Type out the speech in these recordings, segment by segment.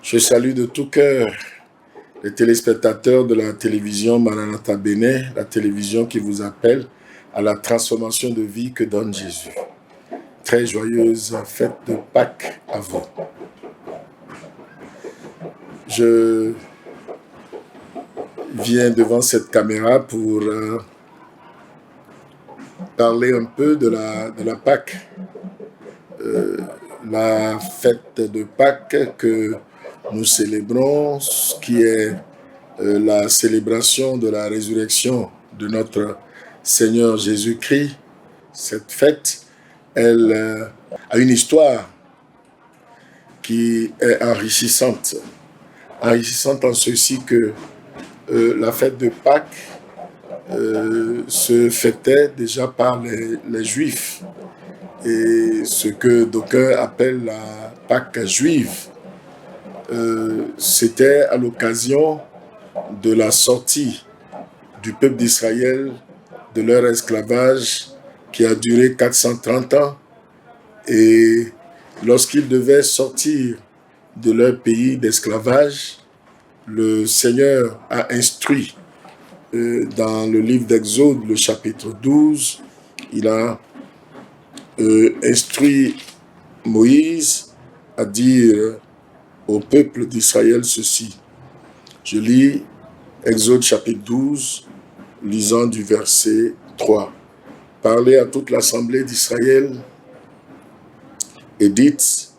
Je salue de tout cœur les téléspectateurs de la télévision Maranatha Bénin, la télévision qui vous appelle à la transformation de vie que donne Jésus. Très joyeuse fête de Pâques à vous. Je viens devant cette caméra pour parler un peu de la Pâques. La fête de Pâques que nous célébrons, qui est la célébration de la résurrection de notre Seigneur Jésus-Christ. Cette fête, elle a une histoire qui est enrichissante. Enrichissante en ceci que la fête de Pâques se fêtait déjà par les Juifs. Et ce que d'aucuns appellent la Pâque juive, c'était à l'occasion de la sortie du peuple d'Israël de leur esclavage qui a duré 430 ans. Et lorsqu'ils devaient sortir de leur pays d'esclavage, le Seigneur a instruit dans le livre d'Exode, le chapitre 12, il a instruit Moïse à dire au peuple d'Israël ceci. Je lis Exode chapitre 12, lisant du verset 3. Parlez à toute l'assemblée d'Israël et dites,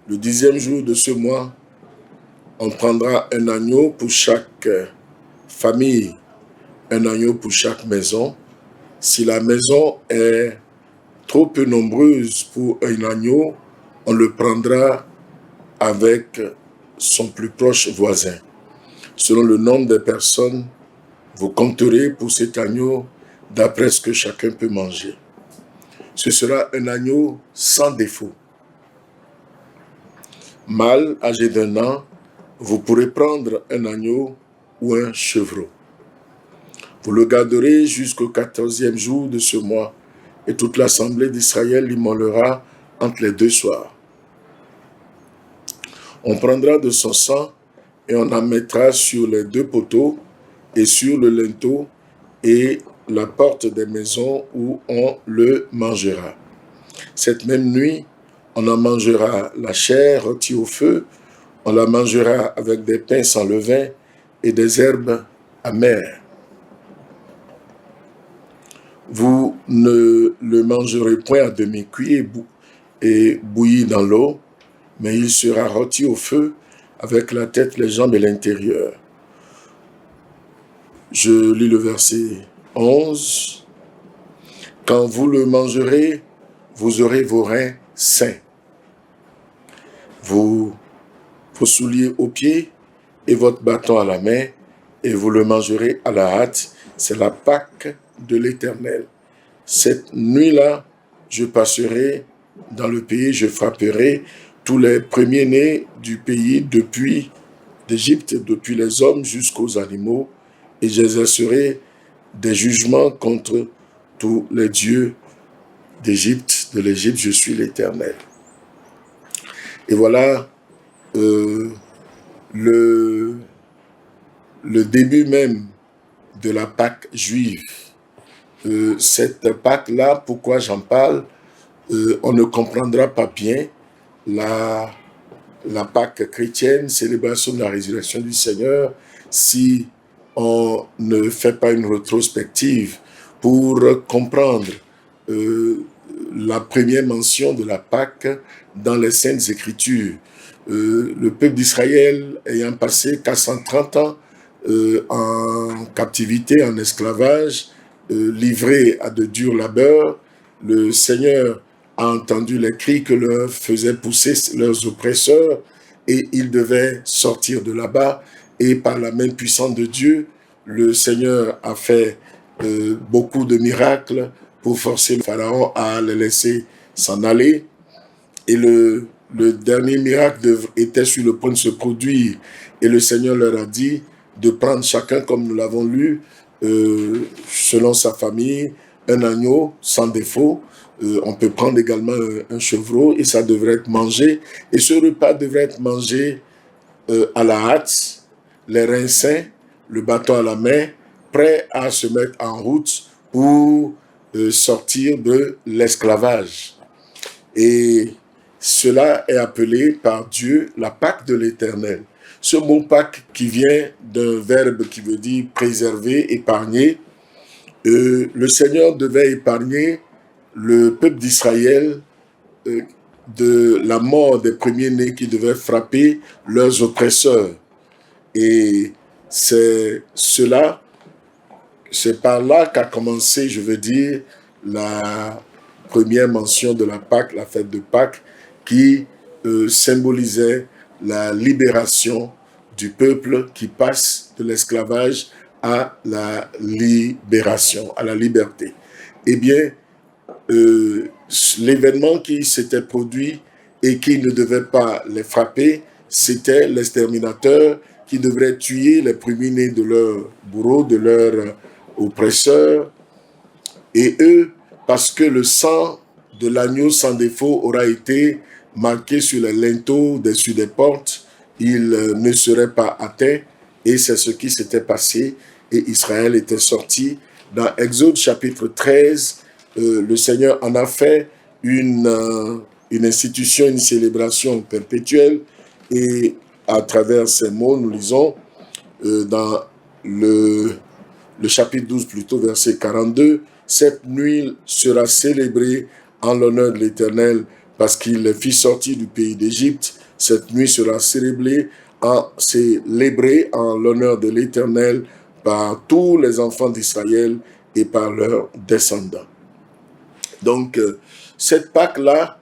le 10e jour de ce mois, on prendra un agneau pour chaque famille, un agneau pour chaque maison. Si la maison est trop peu nombreuse pour un agneau, on le prendra avec son plus proche voisin. Selon le nombre de personnes, vous compterez pour cet agneau d'après ce que chacun peut manger. Ce sera un agneau sans défaut. Mâle, âgé d'1 an, vous pourrez prendre un agneau ou un chevreau. Vous le garderez jusqu'au 14e jour de ce mois, et toute l'assemblée d'Israël l'immolera entre les 2 soirs. On prendra de son sang et on en mettra sur les 2 poteaux et sur le linteau et la porte des maisons où on le mangera. Cette même nuit, on en mangera la chair rôtie au feu, on la mangera avec des pains sans levain et des herbes amères. Vous ne le mangerez point à demi-cuit et bouilli dans l'eau, mais il sera rôti au feu avec la tête, les jambes et l'intérieur. Je lis le verset 11. Quand vous le mangerez, vous aurez vos reins sains, vos souliers aux pieds et votre bâton à la main, et vous le mangerez à la hâte. C'est la Pâque de l'Éternel. Cette nuit-là, je passerai dans le pays, je frapperai tous les premiers-nés du pays depuis d'Égypte, depuis les hommes jusqu'aux animaux, et j'exercerai des jugements contre tous les dieux d'Égypte, de l'Égypte, je suis l'Éternel. Et voilà le début même de la Pâque juive. Cette Pâque-là, pourquoi j'en parle, on ne comprendra pas bien la Pâque chrétienne, célébration de la résurrection du Seigneur, si on ne fait pas une rétrospective pour comprendre la première mention de la Pâque dans les Saintes Écritures. Le peuple d'Israël ayant passé 430 ans en captivité, en esclavage, livré à de durs labeurs, le Seigneur a entendu les cris que leur faisaient pousser leurs oppresseurs et ils devaient sortir de là-bas. Et par la main puissante de Dieu, le Seigneur a fait beaucoup de miracles pour forcer le Pharaon à les laisser s'en aller. Et le dernier miracle était sur le point de se produire. Et le Seigneur leur a dit de prendre chacun, comme nous l'avons lu, selon sa famille, un agneau sans défaut. On peut prendre également un chevreau et ça devrait être mangé. Et ce repas devrait être mangé à la hâte, les reins sains, le bâton à la main, prêts à se mettre en route pour sortir de l'esclavage. Et cela est appelé par Dieu la Pâque de l'Éternel. Ce mot Pâque qui vient d'un verbe qui veut dire préserver, épargner, le Seigneur devait épargner le peuple d'Israël de la mort des premiers-nés qui devaient frapper leurs oppresseurs. Et c'est cela, c'est par là qu'a commencé, je veux dire, la première mention de la Pâque, la fête de Pâques, qui symbolisait la libération du peuple qui passe de l'esclavage à la libération, à la liberté. Eh bien, l'événement qui s'était produit et qui ne devait pas les frapper, c'était l'exterminateur qui devrait tuer les premiers-nés de leur bourreau, de leur oppresseur. Et eux, parce que le sang de l'agneau sans défaut aura été marqué sur les linteaux dessus des portes, ils ne seraient pas atteints. Et c'est ce qui s'était passé. Et Israël était sorti. Dans Exode chapitre 13, le Seigneur en a fait une institution, une célébration perpétuelle. Et à travers ces mots, nous lisons dans le chapitre 12, plutôt verset 42, « Cette nuit sera célébrée en l'honneur de l'Éternel parce qu'il les fit sortir du pays d'Égypte. Cette nuit sera célébrée en l'honneur de l'Éternel par tous les enfants d'Israël et par leurs descendants. » Donc, cette Pâque-là,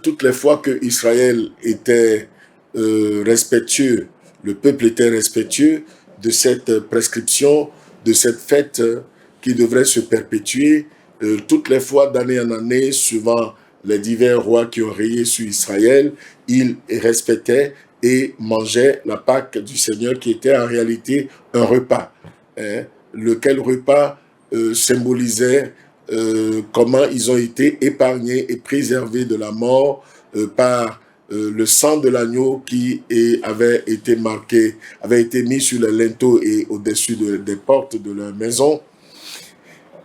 toutes les fois que Israël était respectueux, le peuple était respectueux de cette prescription, de cette fête qui devrait se perpétuer, toutes les fois d'année en année, suivant les divers rois qui ont régné sur Israël, ils respectaient et mangeaient la Pâque du Seigneur qui était en réalité un repas, lequel repas symbolisait comment ils ont été épargnés et préservés de la mort par le sang de l'agneau qui avait été marqué, avait été mis sur les linteaux et au-dessus des portes de leur maison.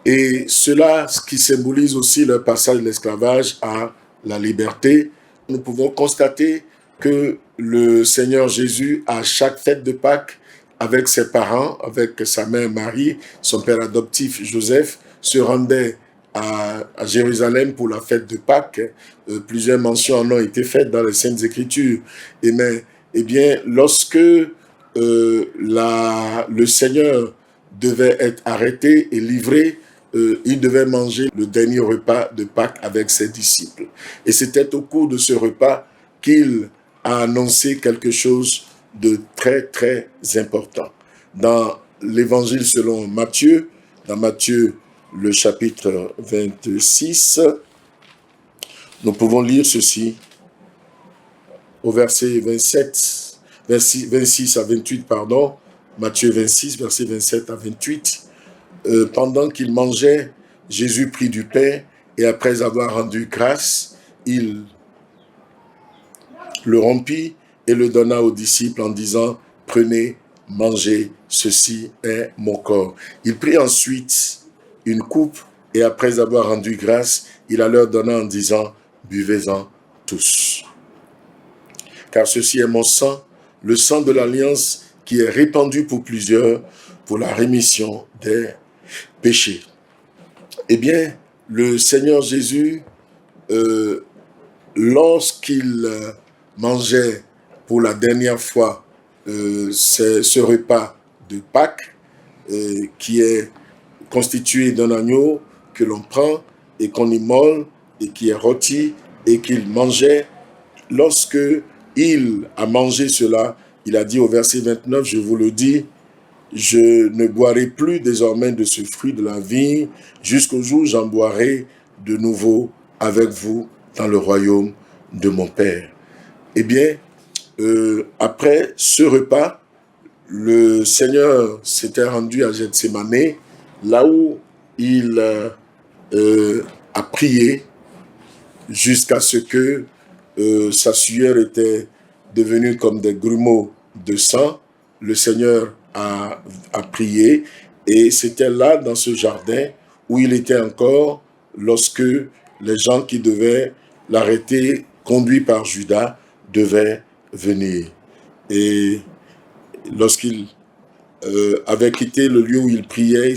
Et cela, ce qui symbolise aussi le passage de l'esclavage à la liberté. Nous pouvons constater que le Seigneur Jésus, à chaque fête de Pâques, avec ses parents, avec sa mère Marie, son père adoptif Joseph, se rendait à Jérusalem pour la fête de Pâques. Plusieurs mentions en ont été faites dans les Saintes Écritures. Eh bien, lorsque le Seigneur devait être arrêté et livré, il devait manger le dernier repas de Pâques avec ses disciples. Et c'était au cours de ce repas qu'il a annoncé quelque chose de très, très important. Dans l'évangile selon Matthieu, dans Matthieu, le chapitre 26, nous pouvons lire ceci au verset 26 à 28, pardon, Matthieu 26, verset 27 à 28. Pendant qu'il mangeait, Jésus prit du pain et après avoir rendu grâce, il le rompit et le donna aux disciples en disant « Prenez, mangez, ceci est mon corps. » Il prit ensuite une coupe et après avoir rendu grâce, il la leur donna en disant « Buvez-en tous. Car ceci est mon sang, le sang de l'alliance qui est répandu pour plusieurs pour la rémission des péchés. » Eh bien, le Seigneur Jésus, lorsqu'il mangeait pour la dernière fois ce repas de Pâques, qui est constitué d'un agneau que l'on prend et qu'on immole et qui est rôti et qu'il mangeait, lorsque il a mangé cela, il a dit au verset 29, je vous le dis, je ne boirai plus désormais de ce fruit de la vigne jusqu'au jour où j'en boirai de nouveau avec vous dans le royaume de mon Père. Eh bien, après ce repas, le Seigneur s'était rendu à Gethsémanée, là où il a prié jusqu'à ce que sa sueur était devenue comme des grumeaux de sang, le Seigneur a prié, et c'était là, dans ce jardin, où il était encore, lorsque les gens qui devaient l'arrêter, conduits par Judas, devaient venir. Et lorsqu'il avait quitté le lieu où il priait,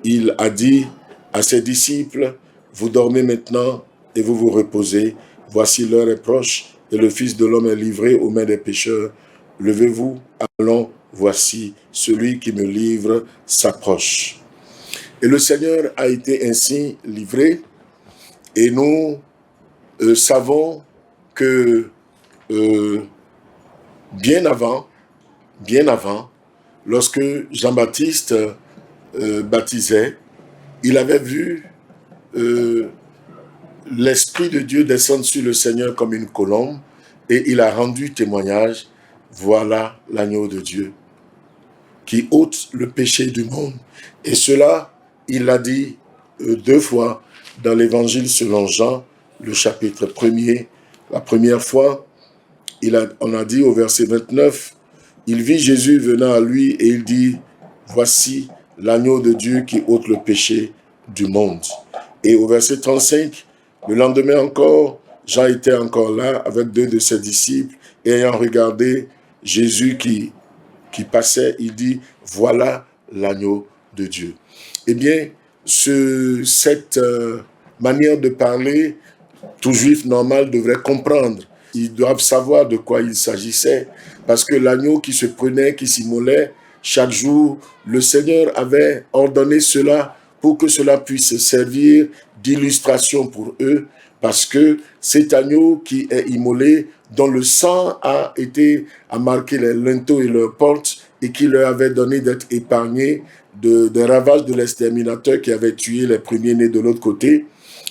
il a dit à ses disciples, vous dormez maintenant et vous vous reposez. Voici l'heure est proche et le Fils de l'homme est livré aux mains des pécheurs. Levez-vous, allons, voici celui qui me livre s'approche. Et le Seigneur a été ainsi livré, et nous savons que bien avant, lorsque Jean-Baptiste baptisait, il avait vu l'Esprit de Dieu descendre sur le Seigneur comme une colombe, et il a rendu témoignage, voilà l'agneau de Dieu qui ôte le péché du monde. Et cela, il l'a dit 2 fois dans l'évangile selon Jean, le chapitre 1er. La première fois, on a dit au verset 29, il vit Jésus venant à lui et il dit, voici l'agneau de Dieu qui ôte le péché du monde. Et au verset 35, le lendemain encore, Jean était encore là avec 2 de ses disciples, et ayant regardé Jésus qui passait, il dit, voilà l'agneau de Dieu. Eh bien, cette manière de parler, tout juif normal devrait comprendre. Ils doivent savoir de quoi il s'agissait, parce que l'agneau qui se prenait, qui s'immolait, chaque jour, le Seigneur avait ordonné cela pour que cela puisse servir d'illustration pour eux, parce que cet agneau qui est immolé, dont le sang a marqué les linteaux et leurs portes, et qui leur avait donné d'être épargnés des ravages de l'exterminateur qui avait tué les premiers-nés de l'autre côté,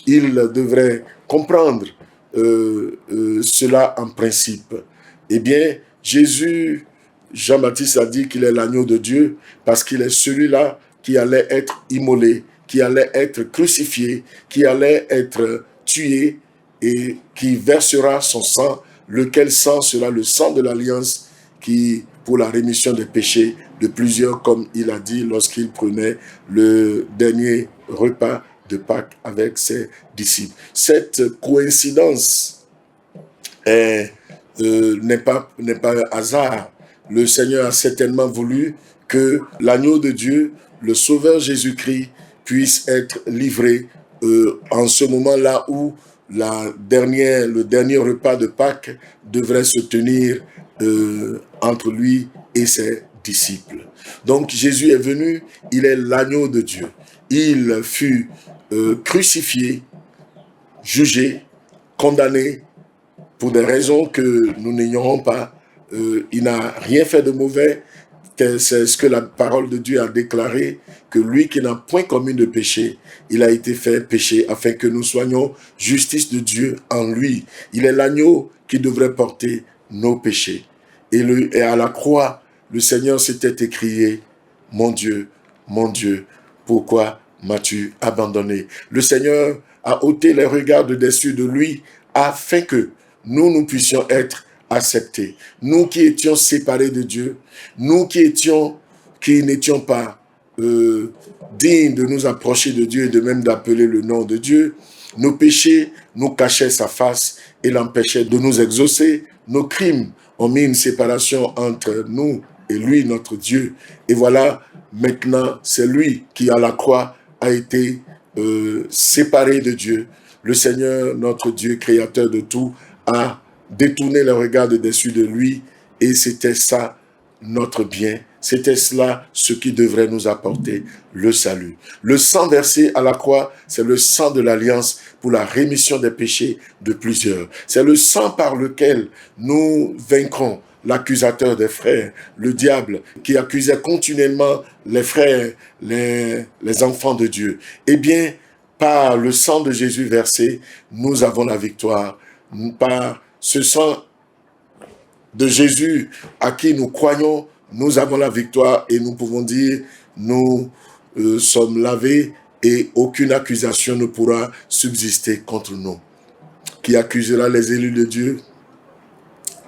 ils devraient comprendre cela en principe. Eh bien, Jean-Baptiste a dit qu'il est l'agneau de Dieu parce qu'il est celui-là qui allait être immolé, qui allait être crucifié, qui allait être tué et qui versera son sang, lequel sang sera le sang de l'alliance qui, pour la rémission des péchés de plusieurs, comme il a dit lorsqu'il prenait le dernier repas de Pâques avec ses disciples. Cette coïncidence n'est pas un hasard. Le Seigneur a certainement voulu que l'agneau de Dieu, le Sauveur Jésus-Christ, puisse être livré en ce moment-là où le dernier repas de Pâques devrait se tenir entre lui et ses disciples. Donc Jésus est venu, il est l'agneau de Dieu. Il fut crucifié, jugé, condamné pour des raisons que nous n'ignorons pas. Il n'a rien fait de mauvais. C'est ce que la parole de Dieu a déclaré, que lui qui n'a point commis de péché, il a été fait péché afin que nous soyons justice de Dieu en lui. Il est l'agneau qui devrait porter nos péchés. Et à la croix, le Seigneur s'était écrié, mon Dieu, pourquoi m'as-tu abandonné? Le Seigneur a ôté les regards de dessus de lui afin que nous puissions être acceptés. Nous qui étions séparés de Dieu, nous qui n'étions pas dignes de nous approcher de Dieu et de même d'appeler le nom de Dieu, nos péchés nous cachaient sa face et l'empêchaient de nous exaucer. Nos crimes ont mis une séparation entre nous et lui, notre Dieu. Et voilà, maintenant, c'est lui qui, à la croix, a été séparé de Dieu. Le Seigneur, notre Dieu, créateur de tout, a détourné le regard de dessus de lui, et c'était ça notre bien. C'était cela ce qui devrait nous apporter le salut. Le sang versé à la croix, c'est le sang de l'alliance pour la rémission des péchés de plusieurs. C'est le sang par lequel nous vaincrons l'accusateur des frères, le diable, qui accusait continuellement les frères, les enfants de Dieu. Eh bien, par le sang de Jésus versé, nous avons la victoire. Par ce sang de Jésus à qui nous croyons, nous avons la victoire et nous pouvons dire, nous sommes lavés et aucune accusation ne pourra subsister contre nous. Qui accusera les élus de Dieu?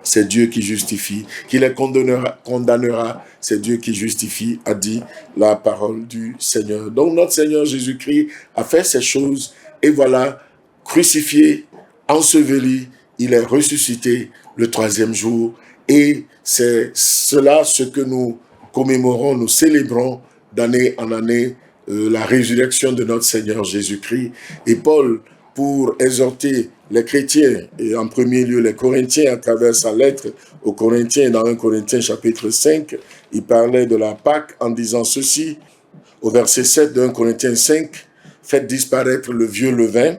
c'est Dieu qui justifie. Qui les condamnera, c'est Dieu qui justifie, a dit la parole du Seigneur. Donc notre Seigneur Jésus-Christ a fait ces choses et voilà, crucifié, enseveli, il est ressuscité le troisième jour. Et c'est cela ce que nous commémorons, nous célébrons d'année en année, la résurrection de notre Seigneur Jésus-Christ. Et Paul, pour exhorter les chrétiens, et en premier lieu les Corinthiens, à travers sa lettre aux Corinthiens, dans 1 Corinthiens chapitre 5, il parlait de la Pâque en disant ceci, au verset 7 de 1 Corinthiens 5, « Faites disparaître le vieux levain,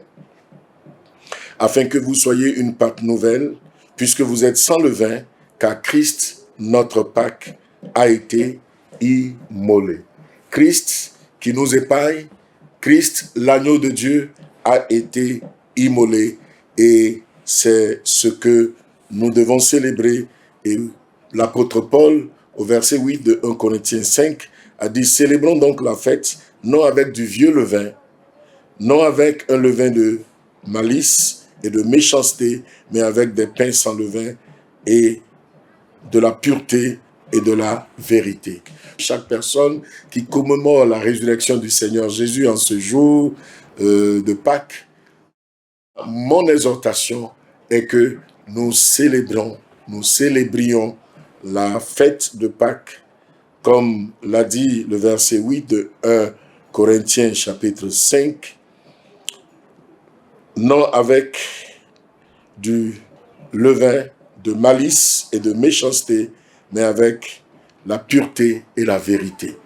afin que vous soyez une Pâque nouvelle, puisque vous êtes sans levain, car Christ, notre Pâque, a été immolé. » Christ qui nous épargne, Christ, l'agneau de Dieu, a été immolé. Et c'est ce que nous devons célébrer. Et l'apôtre Paul, au verset 8 de 1 Corinthiens 5, a dit « Célébrons donc la fête, non avec du vieux levain, non avec un levain de malice et de méchanceté, mais avec des pains sans levain et de la pureté et de la vérité. » Chaque personne qui commémore la résurrection du Seigneur Jésus en ce jour de Pâques, mon exhortation est que nous célébrions la fête de Pâques, comme l'a dit le verset 8 de 1 Corinthiens chapitre 5, non avec du levain de malice et de méchanceté, mais avec la pureté et la vérité.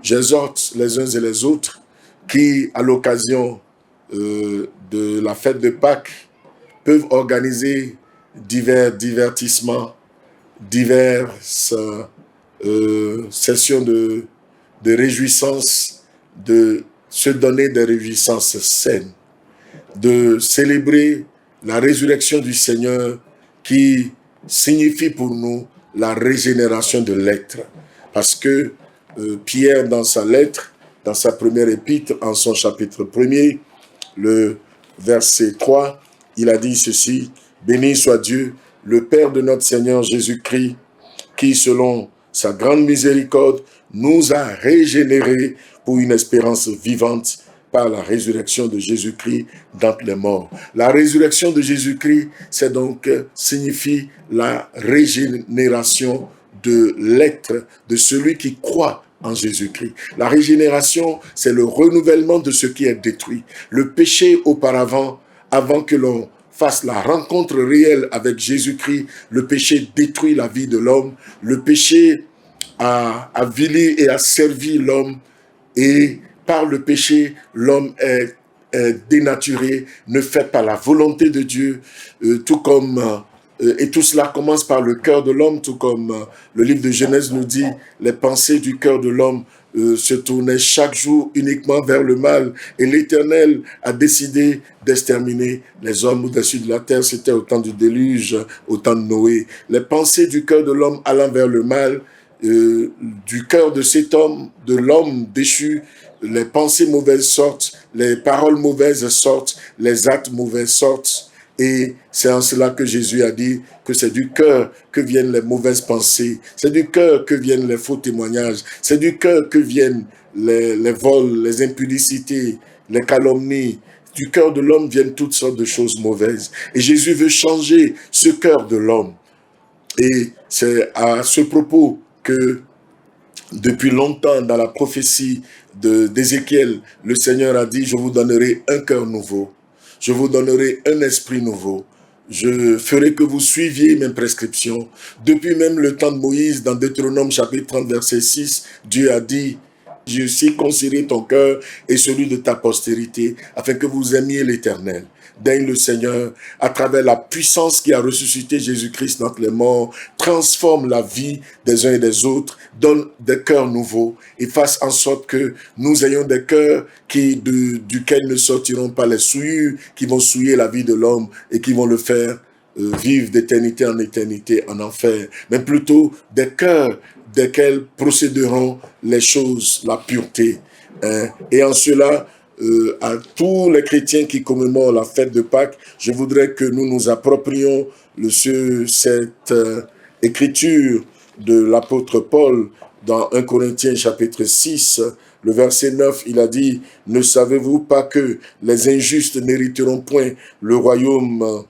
J'exhorte les uns et les autres qui, à l'occasion de la fête de Pâques, peuvent organiser divers divertissements, diverses sessions de réjouissance, de se donner des réjouissances saines, de célébrer la résurrection du Seigneur qui signifie pour nous la régénération de l'être. Parce que Pierre, dans sa lettre, dans sa première épître, en son chapitre 1er, le verset 3, il a dit ceci, « Béni soit Dieu, le Père de notre Seigneur Jésus-Christ, qui, selon sa grande miséricorde, nous a régénérés pour une espérance vivante par la résurrection de Jésus-Christ d'entre les morts. » La résurrection de Jésus-Christ, c'est donc, signifie la régénération de l'être, de celui qui croit en Jésus-Christ. La régénération, c'est le renouvellement de ce qui est détruit. Le péché auparavant, avant que l'on fasse la rencontre réelle avec Jésus-Christ, le péché détruit la vie de l'homme. Le péché a avili et a servi l'homme, et par le péché, l'homme est dénaturé, ne fait pas la volonté de Dieu, tout comme... et tout cela commence par le cœur de l'homme, tout comme le livre de Genèse nous dit, les pensées du cœur de l'homme se tournaient chaque jour uniquement vers le mal. Et l'Éternel a décidé d'exterminer les hommes au-dessus de la terre. C'était au temps du déluge, au temps de Noé. Les pensées du cœur de l'homme allant vers le mal, du cœur de cet homme, de l'homme déchu, les pensées mauvaises sortent, les paroles mauvaises sortent, les actes mauvais sortent. Et c'est en cela que Jésus a dit que c'est du cœur que viennent les mauvaises pensées, c'est du cœur que viennent les faux témoignages, c'est du cœur que viennent les vols, les impudicités, les calomnies. Du cœur de l'homme viennent toutes sortes de choses mauvaises. Et Jésus veut changer ce cœur de l'homme. Et c'est à ce propos que depuis longtemps dans la prophétie d'Ézéchiel, le Seigneur a dit « Je vous donnerai un cœur nouveau. Je vous donnerai un esprit nouveau. Je ferai que vous suiviez mes prescriptions. » Depuis même le temps de Moïse, dans Deutéronome chapitre 30, verset 6, Dieu a dit « Je circoncirai ton cœur et celui de ta postérité, afin que vous aimiez l'Éternel. » Daigne le Seigneur, à travers la puissance qui a ressuscité Jésus-Christ d'entre les morts, transforme la vie des uns et des autres, donne des cœurs nouveaux et fasse en sorte que nous ayons des cœurs duquel ne sortiront pas les souillures qui vont souiller la vie de l'homme et qui vont le faire vivre d'éternité en éternité en enfer, mais plutôt des cœurs desquels procéderont les choses, la pureté. Et en cela, à tous les chrétiens qui commémorent la fête de Pâques, je voudrais que nous nous approprions cette écriture de l'apôtre Paul dans 1 Corinthiens chapitre 6, le verset 9, il a dit, « Ne savez-vous pas que les injustes n'hériteront point le royaume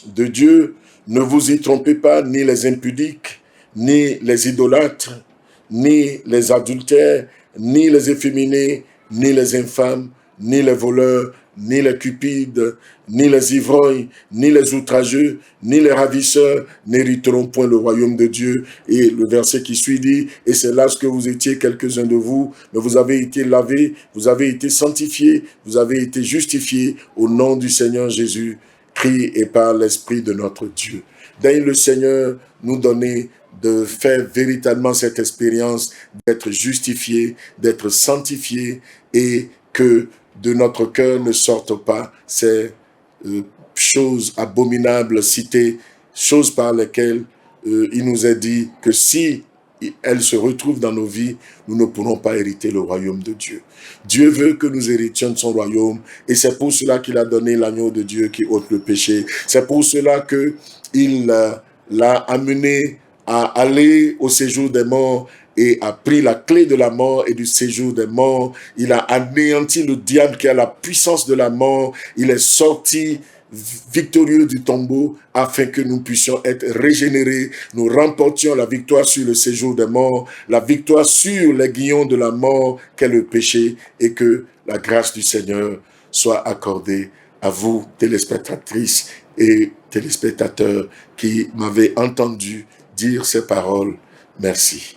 de Dieu? Ne vous y trompez pas, ni les impudiques, ni les idolâtres, ni les adultères, ni les efféminés, ni les infâmes, ni les voleurs, ni les cupides, ni les ivrognes, ni les outrageux, ni les ravisseurs n'hériteront point le royaume de Dieu. » Et le verset qui suit dit, « Et c'est là ce que vous étiez quelques-uns de vous, mais vous avez été lavés, vous avez été sanctifiés, vous avez été justifiés au nom du Seigneur Jésus-Christ et par l'Esprit de notre Dieu. » Daigne le Seigneur nous donner de faire véritablement cette expérience d'être justifié, d'être sanctifié et que de notre cœur ne sortent pas ces choses abominables citées, choses par lesquelles il nous est dit que si elles se retrouvent dans nos vies, nous ne pourrons pas hériter le royaume de Dieu. Dieu veut que nous héritions de son royaume et c'est pour cela qu'il a donné l'agneau de Dieu qui ôte le péché. C'est pour cela qu'il l'a amené à aller au séjour des morts et a pris la clé de la mort et du séjour des morts. Il a anéanti le diable qui a la puissance de la mort. Il est sorti victorieux du tombeau afin que nous puissions être régénérés. Nous remportions la victoire sur le séjour des morts, la victoire sur l'aiguillon de la mort qu'est le péché et que la grâce du Seigneur soit accordée à vous, téléspectatrices et téléspectateurs qui m'avaient entendu dire ces paroles. Merci.